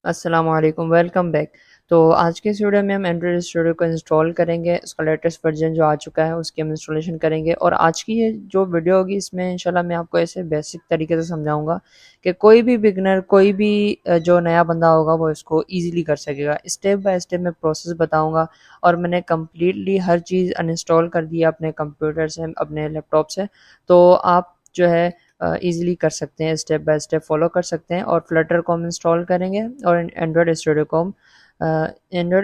अस्सलाम वालेकुम, welcome back. तो आज के इस वीडियो में हम एंड्रॉयड स्टूडियो को इंस्टॉल करेंगे। उसका लेटेस्ट वर्जन जो आ चुका है उसकी हम इंस्टॉलेशन करेंगे। और आज की ये जो वीडियो होगी इसमें इंशाल्लाह मैं आपको ऐसे बेसिक तरीके से समझाऊंगा कि कोई भी बिगनर, कोई भी जो नया बंदा होगा वो इसको ईजिली कर सकेगा। स्टेप बाय स्टेप मैं प्रोसेस बताऊँगा और मैंने कम्प्लीटली हर चीज़ अनइंस्टॉल कर दी है अपने कंप्यूटर से, अपने लैपटॉप से। तो आप जो है ईज़िली कर सकते हैं, स्टेप बाय स्टेप फॉलो कर सकते हैं। और फ्लटर को हम इंस्टॉल करेंगे और एंड्रॉयड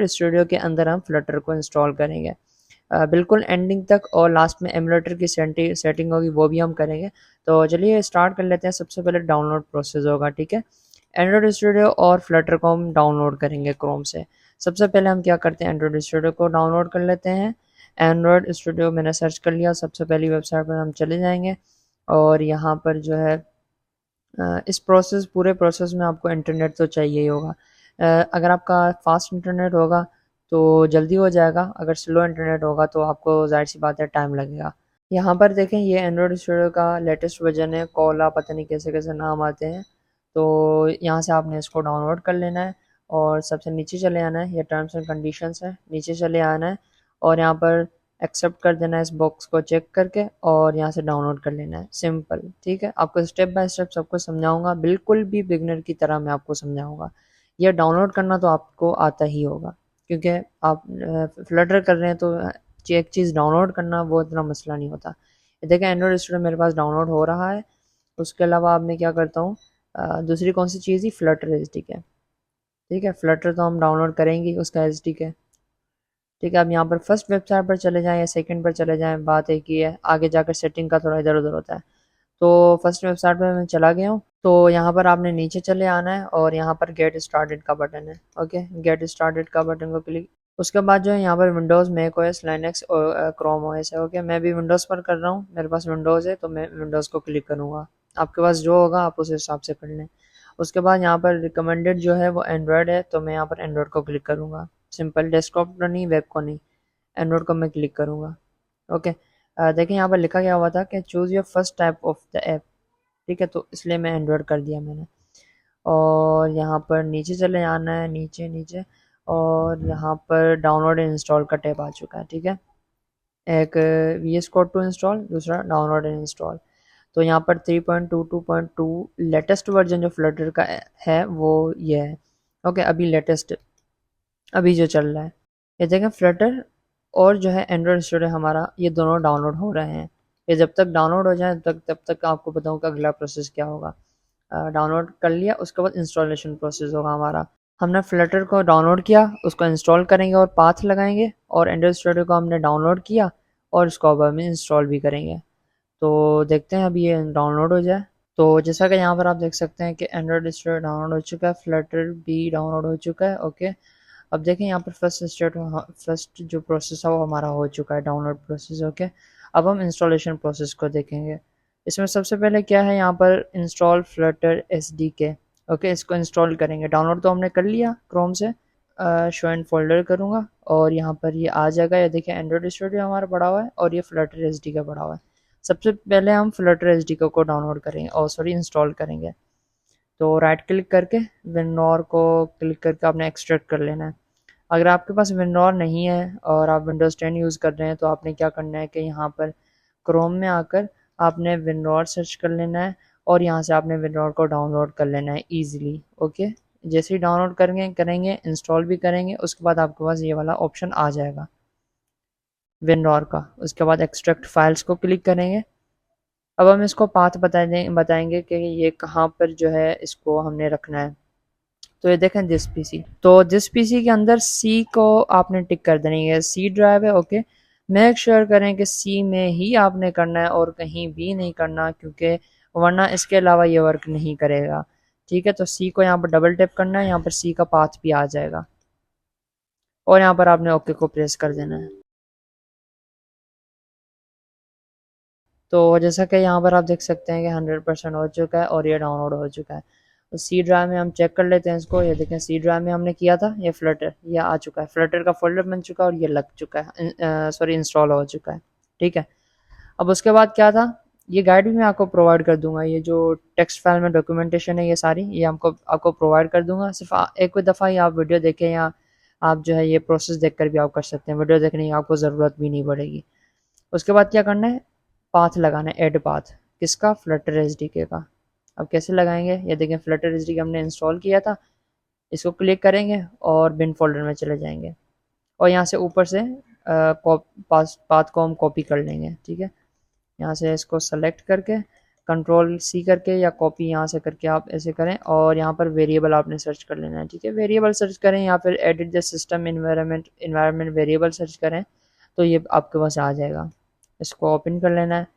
स्टूडियो के अंदर हम फ्लटर को इंस्टॉल करेंगे बिल्कुल एंडिंग तक। और लास्ट में एमुलेटर की सेटिंग होगी वो भी हम करेंगे। तो चलिए स्टार्ट कर लेते हैं। सबसे पहले डाउनलोड प्रोसेस होगा, ठीक है। एंड्रॉयड स्टूडियो और फ्लटर को हम डाउनलोड करेंगे क्रोम से। सबसे पहले हम क्या करते हैं, एंड्रॉयड स्टूडियो को डाउनलोड कर लेते हैं। एंड्रॉयड स्टूडियो मैंने सर्च कर लिया, सबसे पहली वेबसाइट पर हम चले जाएंगे। और यहाँ पर जो है इस पूरे प्रोसेस में आपको इंटरनेट तो चाहिए ही होगा। अगर आपका फास्ट इंटरनेट होगा तो जल्दी हो जाएगा, अगर स्लो इंटरनेट होगा तो आपको जाहिर सी बात है टाइम लगेगा। यहाँ पर देखें, ये एंड्रॉयड स्टूडियो का लेटेस्ट वर्जन है। कोला पता नहीं कैसे कैसे नाम आते हैं। तो यहाँ से आपने इसको डाउनलोड कर लेना है और सबसे नीचे चले आना है। ये टर्म्स एंड कंडीशंस है, नीचे चले आना है और यहाँ पर एक्सेप्ट कर देना है इस बॉक्स को चेक करके और यहाँ से डाउनलोड कर लेना है। सिंपल, ठीक है। आपको स्टेप बाय स्टेप सबको समझाऊंगा, बिल्कुल भी बिगनर की तरह मैं आपको समझाऊंगा। यह डाउनलोड करना तो आपको आता ही होगा क्योंकि आप फ्लटर कर रहे हैं। तो एक चीज़ डाउनलोड करना वो इतना मसला नहीं होता। देखिए एंड्रॉयड स्टूडियो मेरे पास डाउनलोड हो रहा है। उसके अलावा अब मैं क्या करता हूँ, दूसरी कौन सी चीज़ ही, फ्लटर एच डी है। ठीक है, फ्लटर तो हम डाउनलोड करेंगे उसका एच डी है। ठीक है, अब यहाँ पर फर्स्ट वेबसाइट पर चले जाएं या सेकंड पर चले जाएं, बात एक ही है। आगे जाकर सेटिंग का थोड़ा इधर उधर होता है। तो फर्स्ट वेबसाइट पर मैं चला गया हूँ। तो यहाँ पर आपने नीचे चले आना है और यहाँ पर गेट स्टार्टेड का बटन है। ओके, गेट स्टार्टेड का बटन को क्लिक। उसके बाद जो है यहाँ पर विंडोज़, मैक ओएस, लाइनक्स और क्रोम ओएस है। ओके, मैं भी विंडोज़ पर कर रहा हूँ, मेरे पास विंडोज़ है तो मैं विंडोज़ को क्लिक करूँगा। आपके पास जो होगा आप उस हिसाब से कर लें। उसके बाद यहाँ पर रिकमेंडेड जो है वो एंड्रॉयड है तो मैं यहाँ पर एंड्रॉयड को क्लिक करूँगा। सिंपल, डेस्कटॉप को नहीं, वेब को नहीं, एंड्रॉयड को मैं क्लिक करूँगा। ओके, देखिए यहाँ पर लिखा गया हुआ था कि choose your first type of the app. ठीक है, तो इसलिए मैं एंड्रॉयड कर दिया मैंने। और यहाँ पर नीचे चले आना है, नीचे नीचे। और यहाँ पर डाउनलोड एंड इंस्टॉल का टैब आ चुका है। ठीक है, एक V S code to install, दूसरा डाउनलोड एंड इंस्टॉल। तो यहाँ पर 3.22.2 लेटेस्ट वर्जन जो फ्लटर का है वो ये है। ओके, अभी लेटेस्ट, अभी जो चल रहा है ये देखें, फ्लटर और जो है एंड्रॉयड स्टूडियो हमारा, ये दोनों डाउनलोड हो रहे हैं। ये जब तक डाउनलोड हो जाए तब तक आपको बताऊँ कि अगला प्रोसेस क्या होगा। डाउनलोड कर लिया, उसके बाद इंस्टॉलेशन प्रोसेस होगा हमारा। हमने फ्लटर को डाउनलोड किया, उसको इंस्टॉल करेंगे और पाथ लगाएंगे। और एंड्रॉयड स्टूडियो को हमने डाउनलोड किया और इसको अब हम इंस्टॉल भी करेंगे। तो देखते हैं अभी ये डाउनलोड हो जाए। तो जैसा कि यहाँ पर आप देख सकते हैं कि एंड्रॉयड स्टूडियो डाउनलोड हो चुका है, फ्लटर भी डाउनलोड हो चुका है। ओके, अब देखें यहाँ पर फर्स्ट जो प्रोसेस है वो हमारा हो चुका है, डाउनलोड प्रोसेस। ओके, अब हम इंस्टॉलेशन प्रोसेस को देखेंगे। इसमें सबसे पहले क्या है, यहाँ पर इंस्टॉल फ्लटर एस डी के। ओके, इसको इंस्टॉल करेंगे। डाउनलोड तो हमने कर लिया क्रोम से। शो एंड फोल्डर करूँगा और यहाँ पर ये आ जाएगा। ये देखिए एंड्रॉयड स्टूडियो हमारा पड़ा हुआ है और ये फ्लटर एस डी का पड़ा हुआ है। सबसे पहले हम फ्लटर एस डी को डाउनलोड करेंगे और सॉरी इंस्टॉल करेंगे। तो राइट क्लिक करके विंडोर को क्लिक करके आपने एक्सट्रैक्ट कर लेना है। अगर आपके पास विंडोर नहीं है और आप विंडोज़ 10 यूज़ कर रहे हैं तो आपने क्या करना है कि यहाँ पर क्रोम में आकर आपने विंडोर सर्च कर लेना है और यहाँ से आपने विंडोर को डाउनलोड कर लेना है ईजिली। ओके, जैसे ही डाउनलोड करेंगे इंस्टॉल भी करेंगे, उसके बाद आपके पास ये वाला ऑप्शन आ जाएगा विंडोर का। उसके बाद एक्सट्रैक्ट फाइल्स को क्लिक करेंगे। अब हम इसको पाथ बताएंगे कि ये कहाँ पर जो है इसको हमने रखना है। तो ये देखें दिस पीसी, तो दिस पीसी के अंदर सी को आपने टिक कर देनी है, सी ड्राइव है। ओके, मेक श्योर करें कि सी में ही आपने करना है और कहीं भी नहीं करना, क्योंकि वरना इसके अलावा ये वर्क नहीं करेगा। ठीक है, तो सी को यहाँ पर डबल टैप करना है, यहाँ पर सी का पाथ भी आ जाएगा और यहाँ पर आपने ओके को प्रेस कर देना है। तो जैसा कि यहाँ पर आप देख सकते हैं कि 100% हो चुका है और ये डाउनलोड हो चुका है। तो सी ड्राइव में हम चेक कर लेते हैं इसको। ये देखें सी ड्राइव में हमने किया था, ये फ्लटर ये आ चुका है, फ्लटर का फोल्डर बन चुका है और ये लग चुका है, सॉरी इंस्टॉल हो चुका है। ठीक है, अब उसके बाद क्या था, ये गाइड भी मैं आपको प्रोवाइड कर दूंगा, ये जो टेक्स्ट फाइल में डॉक्यूमेंटेशन है ये सारी, ये आपको प्रोवाइड कर दूंगा। सिर्फ एक दफ़ा ही आप वीडियो देखें, या आप जो है ये प्रोसेस देखकर भी आप कर सकते हैं, वीडियो देखने की आपको ज़रूरत भी नहीं पड़ेगी। उसके बाद क्या करना है, पाथ लगाना है, ऐड पाथ। किसका? फ्लटर एसडीके का। अब कैसे लगाएंगे, ये देखें फ्लटर एसडीके हमने इंस्टॉल किया था, इसको क्लिक करेंगे और बिन फोल्डर में चले जाएंगे, और यहाँ से ऊपर से पाथ को हम कॉपी कर लेंगे। ठीक है, यहाँ से इसको सेलेक्ट करके कंट्रोल सी करके या कॉपी यहाँ से करके आप ऐसे करें, और यहाँ पर वेरिएबल आपने सर्च कर लेना है। ठीक है, वेरिएबल सर्च करें या फिर edit the system environment variable search करें तो ये आपके पास आ जाएगा। इसको ओपन कर लेना है,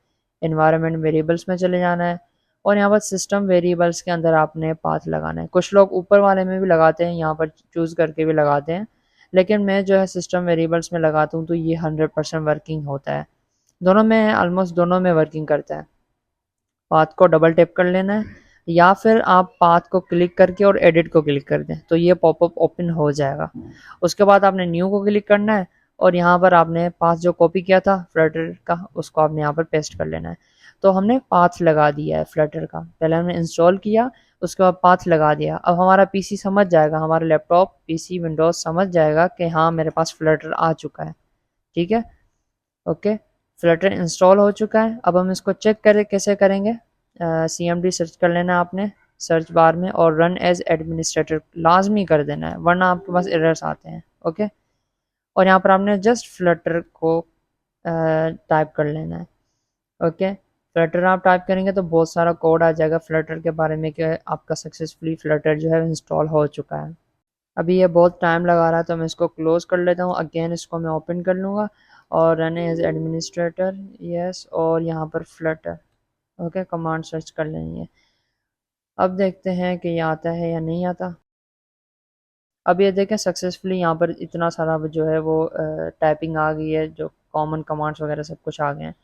इन्वायरमेंट वेरिएबल्स में चले जाना है, और यहाँ पर सिस्टम वेरिएबल्स के अंदर आपने पाथ लगाना है। कुछ लोग ऊपर वाले में भी लगाते हैं, यहाँ पर चूज़ करके भी लगाते हैं, लेकिन मैं जो है सिस्टम वेरिएबल्स में लगाता हूँ तो ये 100% वर्किंग होता है। दोनों में ऑलमोस्ट दोनों में वर्किंग करता है। पाथ को डबल टैप कर लेना है, या फिर आप पाथ को क्लिक करके और एडिट को क्लिक कर दें तो ये पॉपअप ओपन हो जाएगा। उसके बाद आपने न्यू को क्लिक करना है, और यहाँ पर आपने पाथ जो कॉपी किया था फ्लटर का उसको आपने यहाँ पर पेस्ट कर लेना है। तो हमने पाथ लगा दिया है फ्लटर का, पहले हमने इंस्टॉल किया, उसके बाद पाथ लगा दिया। अब हमारा पीसी समझ जाएगा, हमारा लैपटॉप पीसी विंडोज समझ जाएगा कि हाँ मेरे पास फ्लटर आ चुका है। ठीक है, ओके, फ्लटर इंस्टॉल हो चुका है। अब हम इसको चेक करें, कैसे करेंगे, CMD सर्च कर लेना है आपने सर्च बार में, और रन एज एडमिनिस्ट्रेटर लाजमी कर देना है, वरना आपके पास एरर्स आते हैं। ओके, और यहाँ पर आपने जस्ट फ्लटर को टाइप कर लेना है। ओके, फ्लटर आप टाइप करेंगे तो बहुत सारा कोड आ जाएगा फ्लटर के बारे में कि आपका सक्सेसफुली फ्लटर जो है इंस्टॉल हो चुका है। अभी ये बहुत टाइम लगा रहा है तो मैं इसको क्लोज कर लेता हूँ, अगेन इसको मैं ओपन कर लूँगा, और रन एज एडमिनिस्ट्रेटर, यस, और यहाँ पर फ्लटर। ओके, कमांड सर्च कर लेनी है। अब देखते हैं कि ये आता है या नहीं आता। अब ये देखें सक्सेसफुली यहाँ पर इतना सारा जो है वो टाइपिंग आ गई है, जो कॉमन कमांड्स वगैरह सब कुछ आ गए हैं,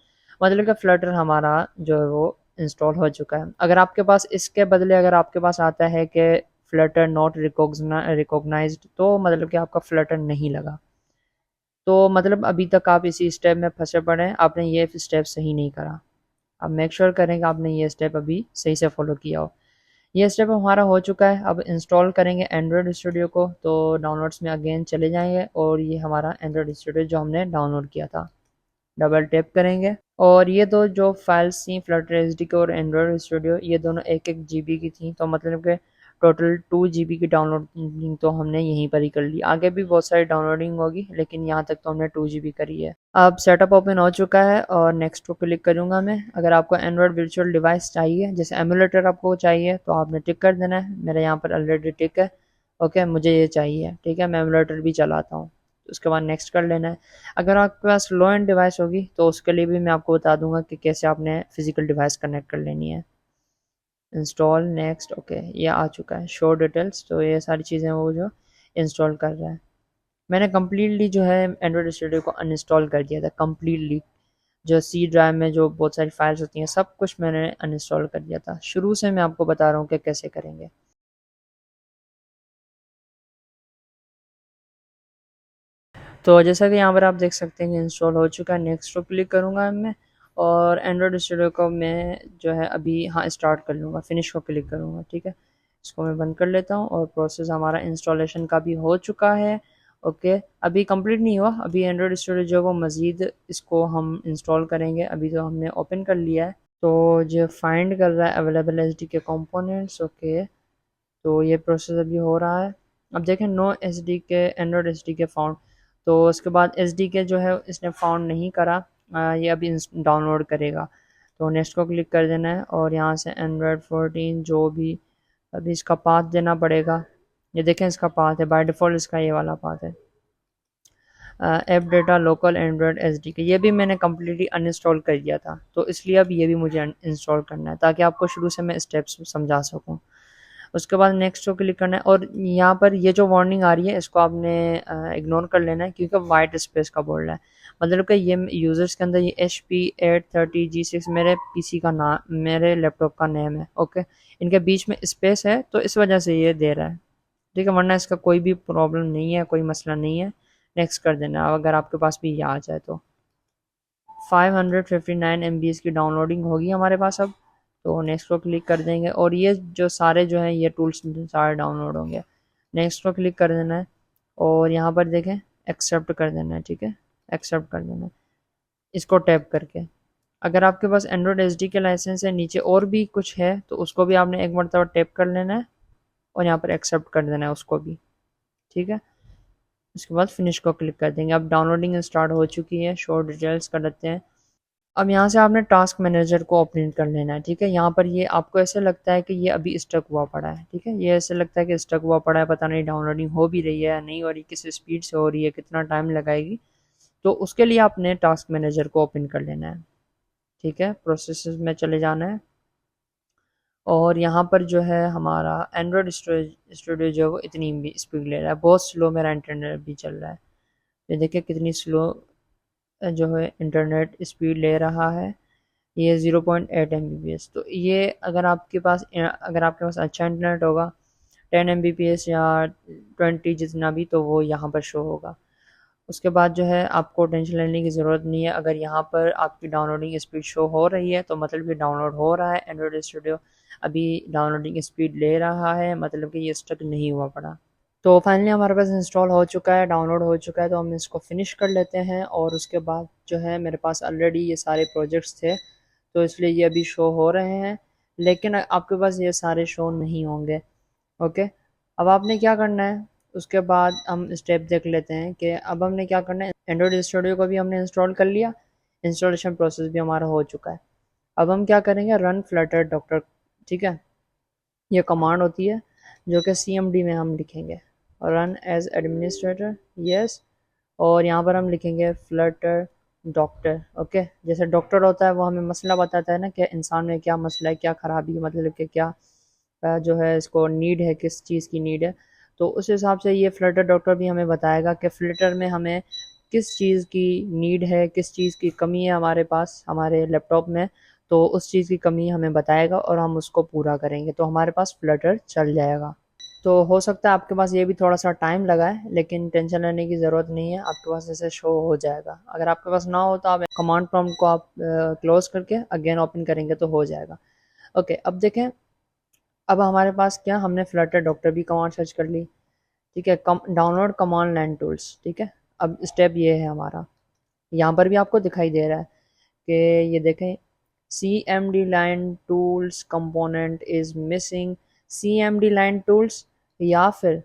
मतलब कि फ्लटर हमारा जो है वो इंस्टॉल हो चुका है। अगर आपके पास इसके बदले अगर आपके पास आता है कि फ्लटर नॉट रिकॉग्नाइज्ड, तो मतलब कि आपका फ्लटर नहीं लगा, तो मतलब अभी तक आप इसी स्टेप में फंसे पड़े हैं, आपने ये स्टेप सही नहीं करा। अब मेक श्योर करें कि आपने ये स्टेप अभी सही से फॉलो किया हो। ये स्टेप हमारा हो चुका है। अब इंस्टॉल करेंगे एंड्रॉयड स्टूडियो को, तो डाउनलोड्स में अगेन चले जाएंगे, और ये हमारा एंड्रॉयड स्टूडियो जो हमने डाउनलोड किया था, डबल टैप करेंगे, और ये दो जो फाइल्स थी फ्लटर एसडीके और एंड्रॉयड स्टूडियो, ये दोनों 1-1 GB की थी, तो मतलब कि टोटल 2 GB की डाउनलोडिंग तो हमने यहीं पर ही कर ली। आगे भी बहुत सारी डाउनलोडिंग होगी, लेकिन यहाँ तक तो हमने 2 GB करी है। अब सेटअप ओपन हो चुका है, और नेक्स्ट को क्लिक करूँगा मैं। अगर आपको एंड्रॉयड वर्चुअल डिवाइस चाहिए, जैसे एमुलेटर आपको चाहिए, तो आपने टिक कर देना है। मेरे यहाँ पर ऑलरेडी टिक है, ओके, मुझे ये चाहिए। ठीक है, मैं एमुलेटर भी चलाता हूँ, उसके बाद नेक्स्ट कर लेना है। अगर आपके पास लो एंड डिवाइस होगी तो उसके लिए भी मैं आपको बता दूंगा कि कैसे आपने फिजिकल डिवाइस कनेक्ट कर लेनी है। इंस्टॉल, नेक्स्ट, ओके, ये आ चुका है, शो डिटेल्स, तो ये सारी चीज़ें वो जो इंस्टॉल कर रहा है। मैंने कम्प्लीटली जो है एंड्रॉयड स्टूडियो को अनइंस्टॉल कर दिया था कम्प्लीटली। जो सी ड्राइव में जो बहुत सारी फाइल्स होती हैं सब कुछ मैंने अनइंस्टॉल कर दिया था। शुरू से मैं आपको बता रहा हूँ कि कैसे करेंगे। तो जैसा कि यहाँ पर आप देख सकते हैं कि इंस्टॉल हो चुका है। नेक्स्ट को क्लिक करूँगा मैं, और एंड्रॉयड स्टूडियो को मैं जो है अभी हाँ स्टार्ट कर लूँगा, फिनिश को क्लिक करूँगा। ठीक है, इसको मैं बंद कर लेता हूँ, और प्रोसेस हमारा इंस्टॉलेशन का भी हो चुका है। ओके, अभी कंप्लीट नहीं हुआ, अभी एंड्रॉयड स्टूडियो जो वो मज़ीद इसको हम इंस्टॉल करेंगे। अभी तो हमने ओपन कर लिया है, तो जो फाइंड कर रहा है अवेलेबल एच डी के कंपोनेंट्स। ओके, तो ये प्रोसेस अभी हो रहा है। अब देखें नो एस डी के एंड्रॉयड एस डी के फाउंड, तो उसके बाद एस डी के जो है इसने फाउंड नहीं करा, ये अभी डाउनलोड करेगा। तो नेक्स्ट को क्लिक कर देना है, और यहाँ से एंड्रॉयड 14 जो भी अभी इसका पाथ देना पड़ेगा। ये देखें इसका पाथ है, बाय डिफ़ॉल्ट इसका ये वाला पाथ है, app data local Android S D के। ये भी मैंने कम्प्लीटली अनइंस्टॉल कर दिया था, तो इसलिए अब ये भी मुझे इंस्टॉल करना है, ताकि आपको शुरू से मैं स्टेप्स समझा सकूँ। उसके बाद नेक्स्ट को क्लिक करना है, और यहाँ पर ये जो वार्निंग आ रही है इसको आपने इग्नोर कर लेना है, क्योंकि वाइट स्पेस का बोल रहा है। मतलब कि ये यूज़र्स के अंदर ये HP830G6 मेरे पीसी का नाम, मेरे लैपटॉप का नेम है। ओके, इनके बीच में स्पेस है तो इस वजह से ये दे रहा है। ठीक है, वरना इसका कोई भी प्रॉब्लम नहीं है, कोई मसला नहीं है। नेक्स्ट कर देना अगर आपके पास भी ये आ जाए तो। 559 MB की डाउनलोडिंग होगी हमारे पास अब। तो नेक्स्ट को क्लिक कर देंगे और ये जो सारे जो हैं ये टूल्स सारे डाउनलोड होंगे। नेक्स्ट को क्लिक कर देना है और यहाँ पर देखें एक्सेप्ट कर देना है, ठीक है, एक्सेप्ट कर देना है इसको टैप करके। अगर आपके पास एंड्रॉयड एचडी के लाइसेंस है, नीचे और भी कुछ है तो उसको भी आपने एक मरतबा टैप कर लेना है और यहाँ पर एक्सेप्ट कर देना है उसको भी, ठीक है। उसके बाद फिनिश को क्लिक कर देंगे। अब डाउनलोडिंग स्टार्ट हो चुकी है, शो डिटेल्स कर लेते हैं। अब यहाँ से आपने टास्क मैनेजर को ओपन कर लेना है, ठीक है। यहाँ पर ये आपको ऐसे लगता है कि ये अभी स्टक हुआ पड़ा है, ठीक है, ये ऐसे लगता है कि स्टक हुआ पड़ा है, पता नहीं डाउनलोडिंग हो भी रही है या नहीं हो रही, किस स्पीड से हो रही है, कितना टाइम लगाएगी। तो उसके लिए आपने टास्क मैनेजर को ओपन कर लेना है, ठीक है। प्रोसेस में चले जाना है और यहाँ पर जो है हमारा एंड्रॉयड स्टूडियो जो है वो इतनी स्पीड ले रहा है, बहुत स्लो मेरा इंटरनेट भी चल रहा है। ये देखिए कितनी स्लो जो है इंटरनेट स्पीड ले रहा है, ये 0.8 MBps। तो ये अगर आपके पास अच्छा इंटरनेट होगा 10 MBps या 20 जितना भी, तो वो यहाँ पर शो होगा। उसके बाद जो है आपको टेंशन लेने की ज़रूरत नहीं है। अगर यहाँ पर आपकी डाउनलोडिंग स्पीड शो हो रही है तो मतलब कि डाउनलोड हो रहा है, एंड्रॉयड स्टूडियो अभी डाउनलोडिंग स्पीड ले रहा है, मतलब कि ये स्टक नहीं हुआ पड़ा। तो फाइनली हमारे पास इंस्टॉल हो चुका है, डाउनलोड हो चुका है। तो हम इसको फिनिश कर लेते हैं और उसके बाद जो है मेरे पास ऑलरेडी ये सारे प्रोजेक्ट्स थे तो इसलिए ये अभी शो हो रहे हैं, लेकिन आपके पास ये सारे शो नहीं होंगे। ओके, अब आपने क्या करना है, उसके बाद हम स्टेप देख लेते हैं कि अब हमने क्या करना है। एंड्रॉयड स्टूडियो को भी हमने इंस्टॉल कर लिया, इंस्टॉलेशन प्रोसेस भी हमारा हो चुका है। अब हम क्या करेंगे, रन फ्लटर डॉक्टर, ठीक है, ये कमांड होती है जो कि CMD में हम लिखेंगे, रन एज एडमिनिस्ट्रेटर, यस। और यहाँ पर हम लिखेंगे फ्लटर डॉक्टर, ओके। जैसे डॉक्टर होता है वो हमें मसला बताता है ना कि इंसान में क्या मसला है, क्या ख़राबी है, मतलब कि क्या जो है इसको नीड है, किस चीज़ की नीड है। तो उस हिसाब से ये फ्लटर डॉक्टर भी हमें बताएगा कि फ्लटर में हमें किस चीज़ की नीड है, किस चीज़ की कमी है हमारे पास हमारे लैपटॉप में। तो उस चीज़ की कमी हमें बताएगा और हम उसको पूरा करेंगे तो हमारे पास फ्लटर चल जाएगा। तो हो सकता है आपके पास ये भी थोड़ा सा टाइम लगा है, लेकिन टेंशन लेने की ज़रूरत नहीं है, आपके पास ऐसे शो हो जाएगा। अगर आपके पास ना हो तो आप कमांड प्रॉम्प्ट को आप क्लोज करके अगेन ओपन करेंगे तो हो जाएगा। ओके, अब देखें, अब हमारे पास क्या, हमने फ्लटर डॉक्टर भी कमांड सर्च कर ली, ठीक है। डाउनलोड कमांड लाइन टूल्स, ठीक है। अब स्टेप ये है हमारा, यहाँ पर भी आपको दिखाई दे रहा है कि ये देखें CMD line tools component is missing, CMD line tools या फिर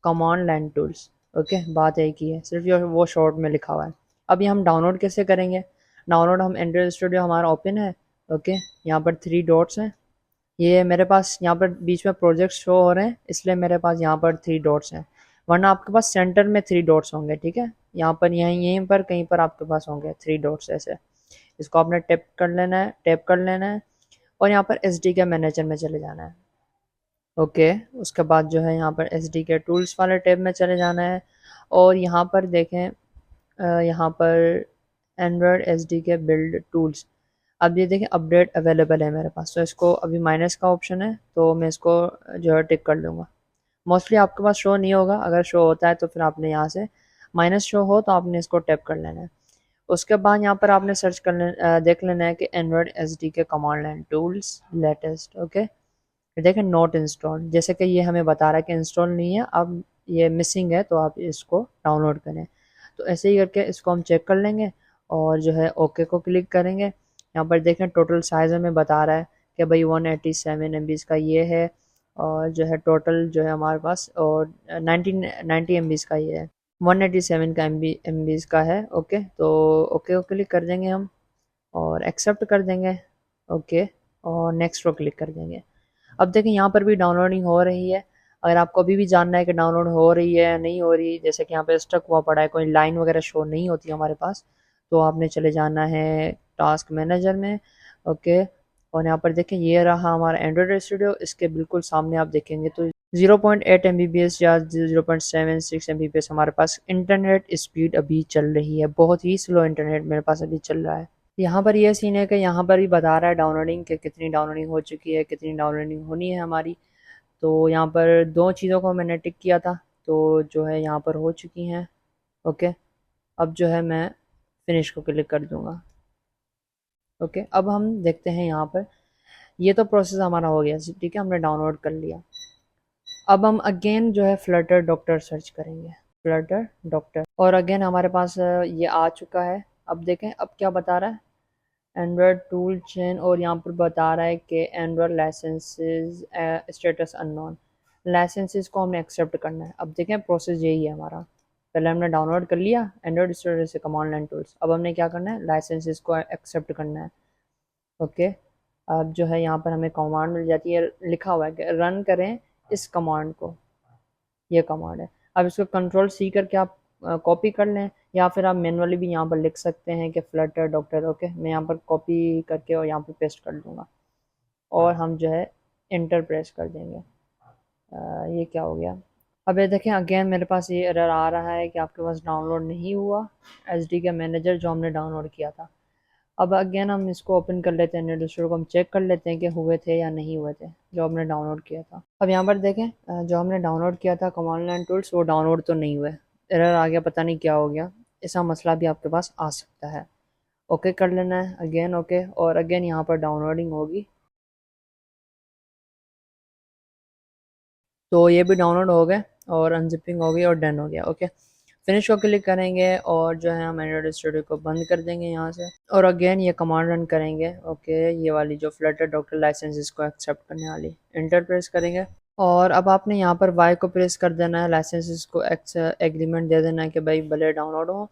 कमांड लाइन टूल्स, ओके, बात एक ही है, सिर्फ ये वो शॉर्ट में लिखा हुआ है। अब ये हम डाउनलोड कैसे करेंगे, डाउनलोड हम एंड्रॉयड स्टूडियो हमारा ओपन है, ओके, यहाँ पर 3 डॉट्स हैं, ये मेरे पास यहाँ पर बीच में प्रोजेक्ट शो हो रहे हैं इसलिए मेरे पास यहाँ पर 3 डॉट्स हैं, वरना आपके पास सेंटर में 3 डॉट्स होंगे, ठीक है। यहाँ पर यहीं यहीं पर कहीं पर आपके पास होंगे 3 डॉट्स ऐसे। इसको आपने टैप कर लेना है और यहाँ पर SD के मैनेजर में चले जाना है, ओके। उसके बाद जो है यहाँ पर SD के टूल्स वाले टैब में चले जाना है और यहाँ पर देखें यहाँ पर एंड्रॉयड SD के बिल्ड टूल्स, अब ये देखें अपडेट अवेलेबल है मेरे पास, तो इसको अभी माइनस का ऑप्शन है तो मैं इसको जो है टिक कर लूँगा। मोस्टली आपके पास शो नहीं होगा, अगर शो होता है तो फिर आपने यहाँ से माइनस शो हो तो आपने इसको टैप कर लेना है। उसके बाद यहाँ पर आपने सर्च कर देख लेना है कि एंड्रॉयड SD के command line tools latest, okay. देखें नॉट इंस्टॉल, जैसे कि ये हमें बता रहा है कि इंस्टॉल नहीं है, अब ये मिसिंग है तो आप इसको डाउनलोड करें। तो ऐसे ही करके इसको हम चेक कर लेंगे और जो है ओके को क्लिक करेंगे। यहाँ पर देखें टोटल साइज़ हमें बता रहा है कि भाई 187 MB का ये है और जो है टोटल जो है हमारे पास और 90 MB का ये है, 187 का MB का है, ओके। तो ओके को क्लिक कर देंगे हम और एक्सेप्ट कर देंगे, ओके, और नेक्स्ट को क्लिक कर देंगे। अब देखें यहाँ पर भी डाउनलोडिंग हो रही है। अगर आपको अभी भी जानना है कि डाउनलोड हो रही है या नहीं हो रही, जैसे कि यहाँ पे स्टक हुआ पड़ा है, कोई लाइन वगैरह शो नहीं होती हमारे पास, तो आपने चले जाना है टास्क मैनेजर में, ओके। और यहाँ पर देखें ये रहा हमारा एंड्रॉयड स्टूडियो, इसके बिल्कुल सामने आप देखेंगे तो 0.8 MBps या 0.76 MBps हमारे पास इंटरनेट स्पीड अभी चल रही है, बहुत ही स्लो इंटरनेट मेरे पास अभी चल रहा है। यहाँ पर यह सीन है कि यहाँ पर भी बता रहा है डाउनलोडिंग के कितनी डाउनलोडिंग हो चुकी है, कितनी डाउनलोडिंग होनी है हमारी। तो यहाँ पर 2 चीज़ों को मैंने टिक किया था तो जो है यहाँ पर हो चुकी हैं, ओके। अब जो है मैं फिनिश को क्लिक कर दूँगा। ओके, अब हम देखते हैं यहाँ पर, ये तो प्रोसेस हमारा हो गया, ठीक है, हमने डाउनलोड कर लिया। अब हम अगेन जो है फ्लटर डॉक्टर सर्च करेंगे, फ्लटर डॉक्टर, और अगेन हमारे पास ये आ चुका है। अब देखें अब क्या बता रहा है, एंड्रॉयड टूल चेन, और यहाँ पर बता रहा है कि Android licenses status unknown, licenses को हमने एक्सेप्ट करना है। अब देखें प्रोसेस यही है हमारा, पहले हमने डाउनलोड कर लिया एंड्रॉयड स्टोर से कमांड लाइन टूल्स, अब हमने क्या करना है, लाइसेंसेस को एक्सेप्ट करना है। ओके, अब जो है यहाँ पर हमें कमांड मिल जाती है, लिखा हुआ है कि रन करें इस कमांड को, ये कमांड है। अब इसको कंट्रोल सी करके आप कॉपी कर लें, या फिर आप मैनुअली भी यहाँ पर लिख सकते हैं कि फ्लटर डॉक्टर। ओके, मैं यहाँ पर कॉपी करके और यहाँ पर पेस्ट कर दूँगा, और हम जो है इंटर प्रेस कर देंगे। ये क्या हो गया, अब ये देखें अगेन मेरे पास ये एरर आ रहा है कि आपके पास डाउनलोड नहीं हुआ एसडी का मैनेजर जो हमने डाउनलोड किया था। अब अगेन हम इसको ओपन कर लेते हैं, नेट स्टोर को हम चेक कर लेते हैं कि हुए थे या नहीं हुए थे जो हमने डाउनलोड किया था। अब यहाँ पर देखें जो हमने डाउनलोड किया था कमांड लाइन टूल्स, वो डाउनलोड तो नहीं हुए, एरर आ गया, पता नहीं क्या हो गया। ऐसा मसला भी आपके पास आ सकता है। ओके कर लेना है अगेन, ओके, और अगेन यहाँ पर डाउनलोडिंग होगी, तो ये भी डाउनलोड हो गए और अनजिपिंग हो गई और डन हो गया। ओके, फिनिश को क्लिक करेंगे और जो है हम एंड्रॉइड स्टूडियो को बंद कर देंगे यहाँ से, और अगेन ये कमांड रन करेंगे। ओके, ये वाली जो फ्लटर डॉक्टर लाइसेंस इसको एक्सेप्ट करने वाली, इंटर प्रेस करेंगे, और अब आपने यहाँ पर वाई को प्रेस कर देना है, लाइसेंस को एग्रीमेंट दे देना है कि भाई भले डाउनलोड हो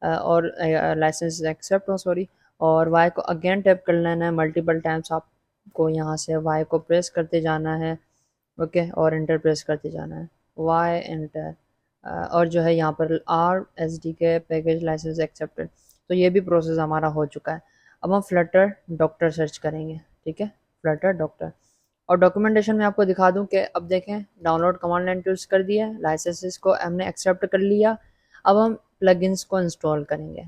और लाइसेंस एक्सेप्ट हो, सॉरी, और वाई को अगेन टैप कर लेना है मल्टीपल टाइम्स, आपको यहाँ से वाई को प्रेस करते जाना है। ओके, और इंटर प्रेस करते जाना है, वाई एंटर, और जो है यहाँ पर आर एस डी के पैकेज लाइसेंस एक्सेप्टेड। तो ये भी प्रोसेस हमारा हो चुका है। अब हम फ्लटर डॉक्टर सर्च करेंगे, ठीक है, फ्लटर डॉक्टर, और डॉक्यूमेंटेशन में आपको दिखा दूं कि अब देखें डाउनलोड कमांड लाइन टूल्स कर दिया, लाइसेंसेस को हमने एक्सेप्ट कर लिया। अब हम प्लगइन्स को इंस्टॉल करेंगे।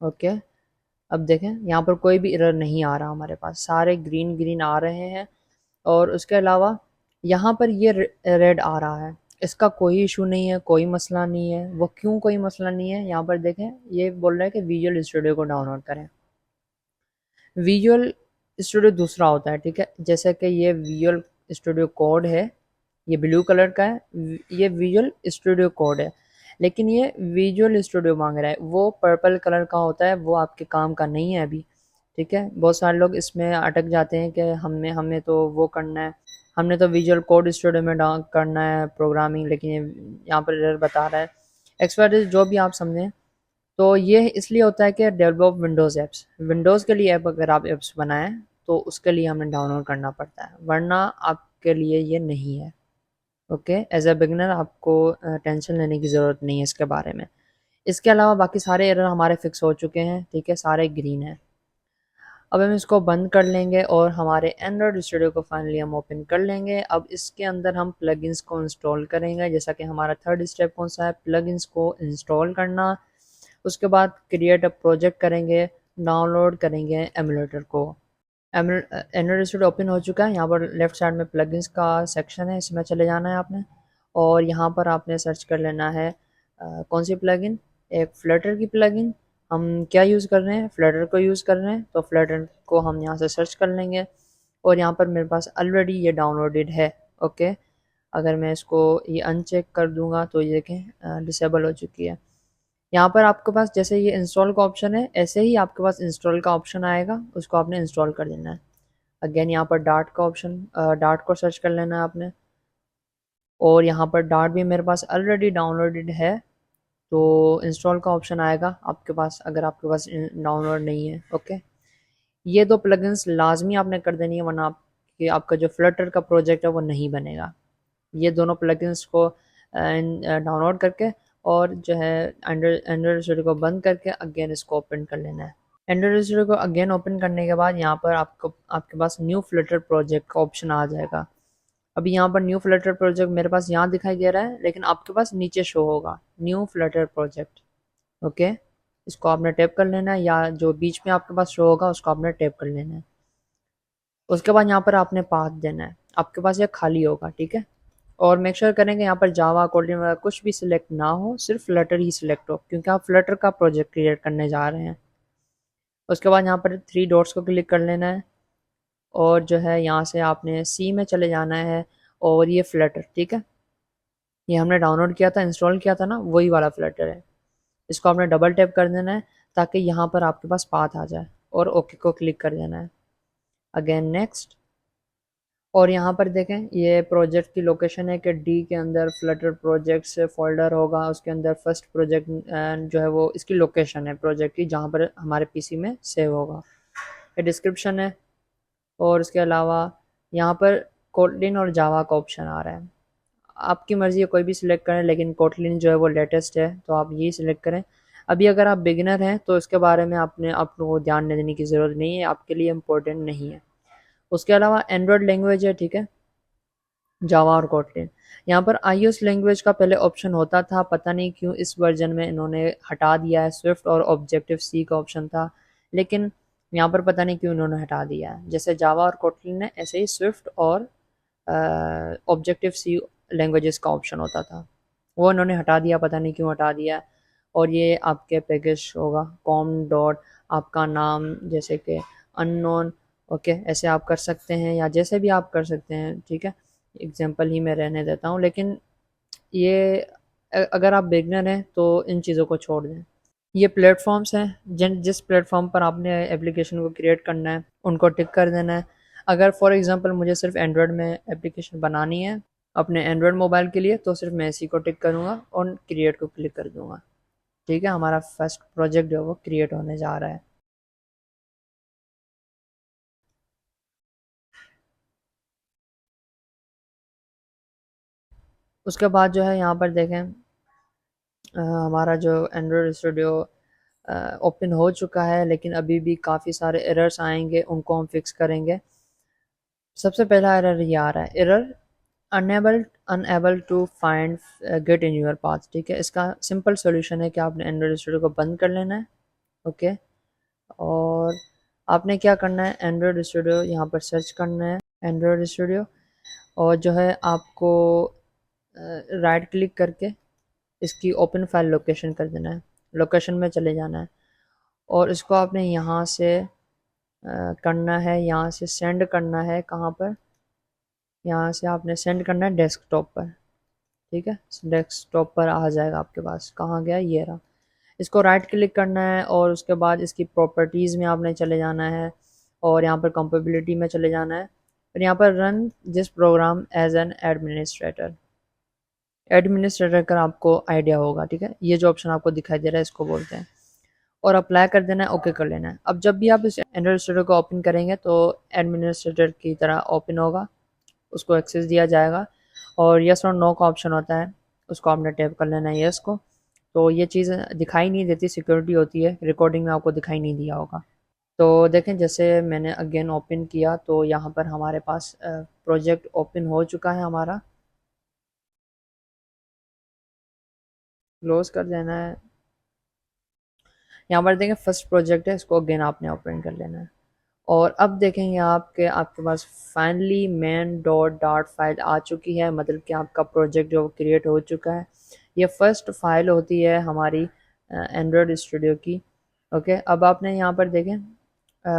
ओके, अब देखें यहाँ पर कोई भी एरर नहीं आ रहा, हमारे पास सारे ग्रीन ग्रीन आ रहे हैं, और उसके अलावा यहाँ पर ये रेड आ रहा है, इसका कोई इशू नहीं है, कोई मसला नहीं है। वो क्यों कोई मसला नहीं है, यहाँ पर देखें ये बोल रहा है कि विजुअल स्टूडियो को डाउनलोड करें। विजुअल स्टूडियो दूसरा होता है, ठीक है, जैसे कि ये विजुअल स्टूडियो कोड है, ये ब्लू कलर का है, ये विजुअल स्टूडियो कोड है, लेकिन ये विजुअल स्टूडियो मांग रहा है, वो पर्पल कलर का होता है, वो आपके काम का नहीं है अभी, ठीक है। बहुत सारे लोग इसमें अटक जाते हैं कि हमें हमें तो वो करना है, हमने तो विजुअल कोड स्टूडियो में डाउन करना है प्रोग्रामिंग, लेकिन ये यहाँ पर एरर बता रहा है। एक्सपर्ट जो भी आप समझें, तो ये इसलिए होता है कि डेवलप विंडोज़ ऐप्स, विंडोज़ के लिए ऐप अगर आप ऐप्स बनाएं तो उसके लिए हमें डाउनलोड करना पड़ता है, वरना आपके लिए ये नहीं है। ओके, एज अ बिगनर आपको टेंशन लेने की ज़रूरत नहीं है इसके बारे में। इसके अलावा बाकी सारे एरर हमारे फिक्स हो चुके हैं, ठीक है, सारे ग्रीन हैं। अब हम इसको बंद कर लेंगे और हमारे एंड्रॉयड स्टूडियो को फाइनली हम ओपन कर लेंगे। अब इसके अंदर हम प्लगइन्स को इंस्टॉल करेंगे, जैसा कि हमारा थर्ड स्टेप कौन सा है, प्लगइन्स को इंस्टॉल करना। उसके बाद क्रिएट अ प्रोजेक्ट करेंगे, डाउनलोड करेंगे एमुलेटर को। एंड्रॉयड स्टूडियो ओपन हो चुका है, यहाँ पर लेफ्ट साइड में प्लगइन्स का सेक्शन है, इसमें चले जाना है आपने, और यहाँ पर आपने सर्च कर लेना है कौन सी प्लगइन, एक फ्लटर की प्लगइन। हम क्या यूज़ कर रहे हैं, फ्लटर को यूज़ कर रहे हैं, तो फ्लटर को हम यहाँ से सर्च कर लेंगे, और यहाँ पर मेरे पास ऑलरेडी ये डाउनलोडेड है। ओके, अगर मैं इसको ये अनचेक कर दूंगा तो ये देखें डिसेबल हो चुकी है। यहाँ पर आपके पास जैसे ये इंस्टॉल का ऑप्शन है, ऐसे ही आपके पास इंस्टॉल का ऑप्शन आएगा, उसको आपने इंस्टॉल कर देना है। अगेन यहाँ पर डार्ट का ऑप्शन, डार्ट को सर्च कर लेना है आपने, और यहाँ पर डार्ट भी मेरे पास ऑलरेडी डाउनलोडेड है, तो इंस्टॉल का ऑप्शन आएगा आपके पास अगर आपके पास डाउनलोड नहीं है। ओके, ये दो प्लगइन्स लाजमी आपने कर देनी है, वरना आपका जो फ्लटर का प्रोजेक्ट है वो नहीं बनेगा। ये दोनों प्लगइन्स को डाउनलोड करके और जो है एंड्रॉयड स्टूडियो को बंद करके अगेन इसको ओपन कर लेना है। एंड्रॉयड स्टूडियो को अगेन ओपन करने के बाद यहाँ पर आपको आपके पास न्यू फ्लटर प्रोजेक्ट का ऑप्शन आ जाएगा। अभी यहाँ पर न्यू फ्लटर प्रोजेक्ट मेरे पास यहाँ दिखाई दे रहा है, लेकिन आपके पास नीचे शो होगा न्यू फ्लटर प्रोजेक्ट। ओके, इसको आपने टैप कर लेना है, या जो बीच में आपके पास शो होगा उसको आपने टैप कर लेना है। उसके बाद यहाँ पर आपने पाथ देना है, आपके पास ये खाली होगा, ठीक है। और मेक श्योर करेंगे यहाँ पर जावा कोडिंग वगैरह कुछ भी सिलेक्ट ना हो, सिर्फ फ्लटर ही सिलेक्ट हो, क्योंकि आप फ्लटर का प्रोजेक्ट क्रिएट करने जा रहे हैं। उसके बाद यहाँ पर थ्री डॉट्स को क्लिक कर लेना है और जो है यहाँ से आपने सी में चले जाना है और ये फ्लटर, ठीक है, ये हमने डाउनलोड किया था, इंस्टॉल किया था ना, वही वाला फ्लटर है। इसको आपने डबल टैप कर देना है ताकि यहाँ पर आपके पास पाथ आ जाए और ओके को क्लिक कर देना है। अगेन नेक्स्ट, और यहाँ पर देखें ये प्रोजेक्ट की लोकेशन है कि डी के अंदर फ्लटर प्रोजेक्ट से फोल्डर होगा, उसके अंदर फर्स्ट प्रोजेक्ट जो है वो इसकी लोकेशन है प्रोजेक्ट की जहाँ पर हमारे पीसी में सेव होगा। ये डिस्क्रिप्शन है और उसके अलावा यहाँ पर कोटलिन और जावा का ऑप्शन आ रहा है। आपकी मर्ज़ी है कोई भी सिलेक्ट करें, लेकिन कोटलिन जो है वो लेटेस्ट है तो आप यही सिलेक्ट करें। अभी अगर आप बिगिनर हैं तो इसके बारे में आपको ध्यान देने की ज़रूरत नहीं है, आपके लिए इम्पोर्टेंट नहीं है। उसके अलावा एंड्रॉयड लैंग्वेज है, ठीक है, जावा और कोटलिन। यहाँ पर iOS लैंग्वेज का पहले ऑप्शन होता था, पता नहीं क्यों इस वर्जन में इन्होंने हटा दिया है। स्विफ्ट और ऑब्जेक्टिव सी का ऑप्शन था, लेकिन यहाँ पर पता नहीं क्यों इन्होंने हटा दिया है। जैसे जावा और कोटलिन है ऐसे ही स्विफ्ट और ऑब्जेक्टिव सी लैंग्वेजेस का ऑप्शन होता था, वो इन्होंने हटा दिया, पता नहीं क्यों हटा दिया। और ये आपके पैकेज होगा कॉम डॉट आपका नाम जैसे कि अननोन, ओके, ऐसे आप कर सकते हैं या जैसे भी आप कर सकते हैं, ठीक है, एग्जांपल ही मैं रहने देता हूँ। लेकिन ये अगर आप बिगनर हैं तो इन चीज़ों को छोड़ दें। ये प्लेटफॉर्म्स हैं जिस प्लेटफॉर्म पर आपने एप्लीकेशन को क्रिएट करना है उनको टिक कर देना है। अगर फॉर एग्जांपल मुझे सिर्फ एंड्रॉयड में एप्लीकेशन बनानी है अपने एंड्रॉयड मोबाइल के लिए तो सिर्फ मैं इसी को टिक करूँगा और क्रिएट को क्लिक कर दूँगा, ठीक है। हमारा फर्स्ट प्रोजेक्ट जो है वो क्रिएट होने जा रहा है। उसके बाद जो है यहाँ पर देखें हमारा जो एंड्रॉयड स्टूडियो ओपन हो चुका है, लेकिन अभी भी काफ़ी सारे एरर्स आएंगे, उनको हम फिक्स करेंगे। सबसे पहला एरर ये आ रहा है, error unable to find Git in your path, ठीक है। इसका सिंपल सॉल्यूशन है कि आपने एंड्रॉयड स्टूडियो को बंद कर लेना है, ओके। और आपने क्या करना है, एंड्रॉयड स्टूडियो यहाँ पर सर्च करना है, एंड्रॉयड स्टूडियो, और जो है आपको राइट क्लिक करके इसकी ओपन फाइल लोकेशन कर देना है, लोकेशन में चले जाना है और इसको आपने यहाँ से करना है, यहाँ से सेंड करना है, कहाँ पर, यहाँ से आपने सेंड करना है डेस्कटॉप पर, ठीक है। डेस्कटॉप पर आ जाएगा आपके पास, कहाँ गया, ये रहा। इसको राइट क्लिक करना है और उसके बाद इसकी प्रॉपर्टीज़ में आपने चले जाना है और यहाँ पर कंपेबिलिटी में चले जाना है और यहाँ पर run this program as an administrator, administrator का आपको आइडिया होगा, ठीक है। ये जो ऑप्शन आपको दिखाई दे रहा है इसको बोलते हैं, और अप्लाई कर देना है, ओके कर लेना है। अब जब भी आप इस एंड्रॉयड स्टूडियो को ओपन करेंगे तो एडमिनिस्ट्रेटर की तरह ओपन होगा, उसको एक्सेस दिया जाएगा और यस और नो का ऑप्शन होता है, उसको आपने टैप कर लेना है यस को। तो ये चीज़ दिखाई नहीं देती, सिक्योरिटी होती है, रिकॉर्डिंग में आपको दिखाई नहीं दिया होगा। तो देखें जैसे मैंने अगेन ओपन किया तो यहाँ पर हमारे पास प्रोजेक्ट ओपन हो चुका है हमारा, क्लोज कर देना है। यहाँ पर देखें फर्स्ट प्रोजेक्ट है, इसको अगेन आपने ओपन कर लेना है और अब देखेंगे आपके पास finally main dot dart file आ चुकी है, मतलब कि आपका प्रोजेक्ट जो क्रिएट हो चुका है। ये फर्स्ट फाइल होती है हमारी एंड्रॉयड स्टूडियो की, ओके। अब आपने यहाँ पर देखें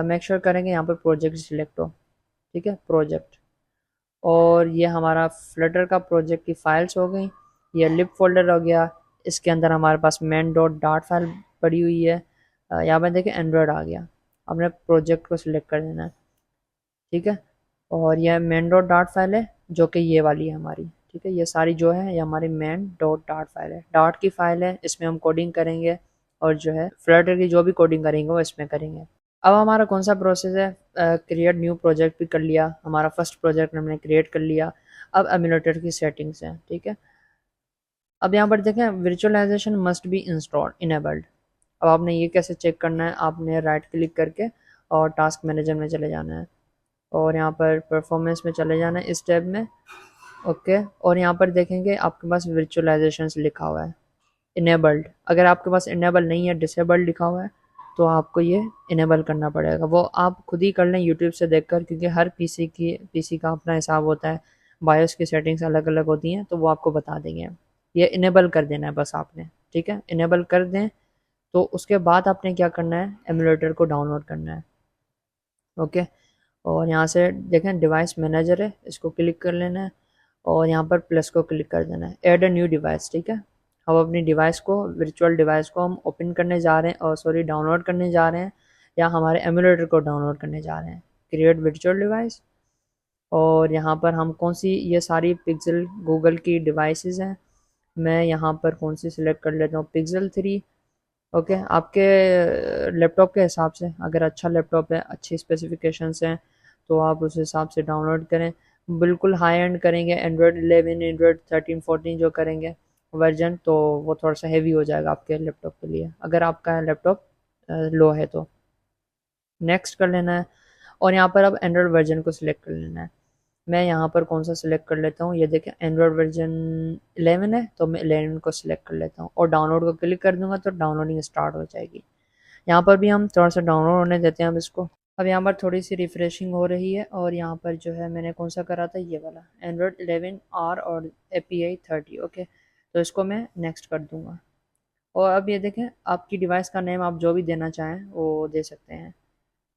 मेक श्योर करेंगे यहाँ पर प्रोजेक्ट सिलेक्ट हो, ठीक है, प्रोजेक्ट, और ये हमारा फ्लटर का प्रोजेक्ट की फाइल्स हो गई, ये लिप फोल्डर हो गया, इसके अंदर हमारे पास मेन डॉट डार्ट फाइल पड़ी हुई है। यहाँ पर देखें एंड्रॉयड आ गया, हमने प्रोजेक्ट को सिलेक्ट कर देना है, ठीक है। और यह मेन डॉट डार्ट फाइल है जो कि ये वाली है हमारी, ठीक है। ये सारी जो है ये हमारी मेन डॉट डार्ट फाइल है, डार्ट की फाइल है, इसमें हम कोडिंग करेंगे और जो है फ्लटर की जो भी कोडिंग करेंगे वो इसमें करेंगे। अब हमारा कौन सा प्रोसेस है, क्रिएट न्यू प्रोजेक्ट भी कर लिया, हमारा फर्स्ट प्रोजेक्ट हमने क्रिएट कर लिया। अब एमुलेटर की सेटिंग्स हैं, ठीक है। अब यहाँ पर देखें virtualization must be install enabled. अब आपने ये कैसे चेक करना है, आपने राइट क्लिक करके और टास्क मैनेजर में चले जाना है और यहाँ पर परफॉर्मेंस में चले जाना है इस टैब में, ओके। और यहाँ पर देखेंगे आपके पास वर्चुअलाइजेशन लिखा हुआ है इनेबल्ड, अगर आपके पास इनेबल नहीं है डिसेबल्ड लिखा हुआ है तो आपको ये इनेबल करना पड़ेगा। वो आप खुद ही कर लें यूट्यूब से देखकर, क्योंकि हर पीसी का अपना हिसाब होता है, बायोस की सेटिंग्स अलग अलग होती हैं तो वो आपको बता देंगे। ये इनेबल कर देना है बस आपने, ठीक है, इनेबल कर दें तो उसके बाद आपने क्या करना है, एमुलेटर को डाउनलोड करना है। ओके, और यहाँ से देखें डिवाइस मैनेजर है, इसको क्लिक कर लेना है और यहाँ पर प्लस को क्लिक कर देना है, ऐड अ न्यू डिवाइस। ठीक है, हम अपनी डिवाइस को, वर्चुअल डिवाइस को हम ओपन करने जा रहे हैं, और सॉरी डाउनलोड करने जा रहे हैं, या हमारे एमुलेटर को डाउनलोड करने जा रहे हैं। क्रिएट वर्चुअल डिवाइस, और यहाँ पर हम कौन सी, ये सारी पिक्सल गूगल की डिवाइसेस हैं, मैं यहाँ पर कौन सी सिलेक्ट कर लेता हूँ, पिक्सल 3। ओके, आपके लैपटॉप के हिसाब से, अगर अच्छा लैपटॉप है, अच्छी स्पेसिफिकेशंस हैं, तो आप उस हिसाब से डाउनलोड करें। बिल्कुल हाई एंड करेंगे, एंड्रॉयड 11, एंड्रॉयड 13, 14 जो करेंगे वर्जन, तो वो थोड़ा सा हेवी हो जाएगा आपके लैपटॉप के लिए, अगर आपका लैपटॉप लो है तो। नेक्स्ट कर लेना है, और यहाँ पर अब एंड्रॉयड वर्जन को सिलेक्ट कर लेना है। मैं यहाँ पर कौन सा सिलेक्ट कर लेता हूँ, ये देखें एंड्रॉयड वर्जन 11 है, तो मैं 11 को सिलेक्ट कर लेता हूँ और डाउनलोड को क्लिक कर दूंगा, तो डाउनलोडिंग स्टार्ट हो जाएगी। यहाँ पर भी हम थोड़ा सा डाउनलोड होने देते हैं हम इसको। अब यहाँ पर थोड़ी सी रिफ्रेशिंग हो रही है, और यहाँ पर जो है मैंने कौन सा करा था, ये वाला एंड्रॉयड 11R और API 30। ओके, तो इसको मैं नेक्स्ट कर दूंगा। और अब ये देखें, आपकी डिवाइस का नेम आप जो भी देना चाहें वो दे सकते हैं।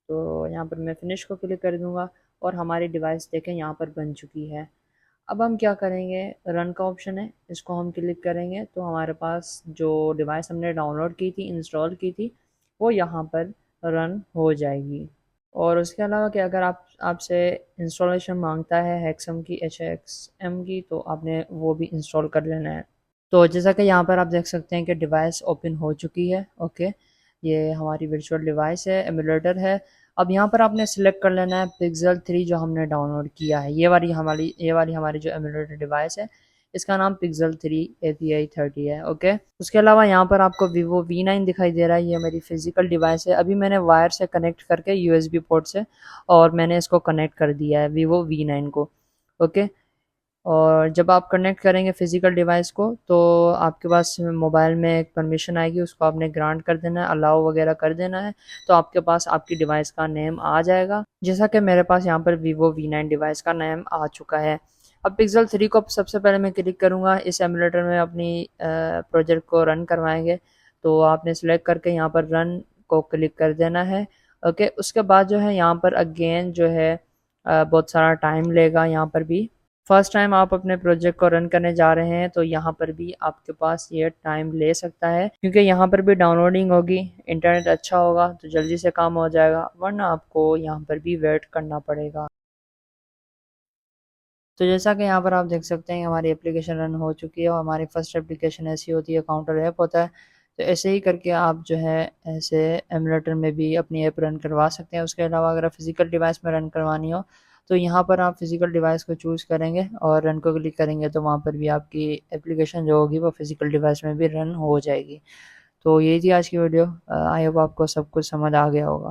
तो यहाँ पर मैं फिनिश को क्लिक कर दूंगा, और हमारी डिवाइस देखें यहाँ पर बन चुकी है। अब हम क्या करेंगे, रन का ऑप्शन है, इसको हम क्लिक करेंगे तो हमारे पास जो डिवाइस हमने डाउनलोड की थी, इंस्टॉल की थी, वो यहाँ पर रन हो जाएगी। और उसके अलावा कि अगर आपसे इंस्टॉलेशन मांगता है हेक्सम की, HXM की, तो आपने वो भी इंस्टॉल कर लेना है। तो जैसा कि यहाँ पर आप देख सकते हैं कि डिवाइस ओपन हो चुकी है। ओके, ये हमारी वर्चुअल डिवाइस है, एमुलेटर है। अब यहाँ पर आपने सिलेक्ट कर लेना है पिक्सल 3 जो हमने डाउनलोड किया है, ये वाली हमारी जो एमुलेटर डिवाइस है, इसका नाम पिक्सल 3 API 30 है। ओके, उसके अलावा यहाँ पर आपको Vivo V9 दिखाई दे रहा है, ये मेरी फिजिकल डिवाइस है। अभी मैंने वायर से कनेक्ट करके USB पोर्ट से, और मैंने इसको कनेक्ट कर दिया है Vivo V9 को। ओके, और जब आप कनेक्ट करेंगे फिजिकल डिवाइस को, तो आपके पास मोबाइल में एक परमिशन आएगी, उसको आपने ग्रांट कर देना है, अलाउ वगैरह कर देना है, तो आपके पास आपकी डिवाइस का नेम आ जाएगा, जैसा कि मेरे पास यहाँ पर Vivo V9 डिवाइस का नेम आ चुका है। अब पिक्सल 3 को सबसे पहले मैं क्लिक करूँगा, इस एमुलेटर में अपनी प्रोजेक्ट को रन करवाएंगे, तो आपने सेलेक्ट करके यहाँ पर रन को क्लिक कर देना है। ओके, उसके बाद जो है यहाँ पर अगेन जो है बहुत सारा टाइम लेगा। यहाँ पर भी फर्स्ट टाइम आप अपने प्रोजेक्ट को रन करने जा रहे हैं, तो यहाँ पर भी आपके पास ये टाइम ले सकता है, क्योंकि यहाँ पर भी डाउनलोडिंग होगी, इंटरनेट अच्छा होगा तो जल्दी से काम हो जाएगा, वरना आपको यहाँ पर भी वेट करना पड़ेगा। तो जैसा कि यहाँ पर आप देख सकते हैं हमारी एप्लीकेशन रन हो चुकी है, और हमारी फर्स्ट एप्लीकेशन ऐसी होती है, काउंटर ऐप होता है। तो ऐसे ही करके आप जो है ऐसे एमुलेटर में भी अपनी ऐप रन करवा सकते हैं। उसके अलावा अगर फिजिकल डिवाइस में रन करवानी हो, तो यहाँ पर आप फिजिकल डिवाइस को चूज़ करेंगे और रन को क्लिक करेंगे, तो वहाँ पर भी आपकी एप्लीकेशन जो होगी वो फिजिकल डिवाइस में भी रन हो जाएगी। तो यही थी आज की वीडियो। आई होप आपको सब कुछ समझ आ गया होगा।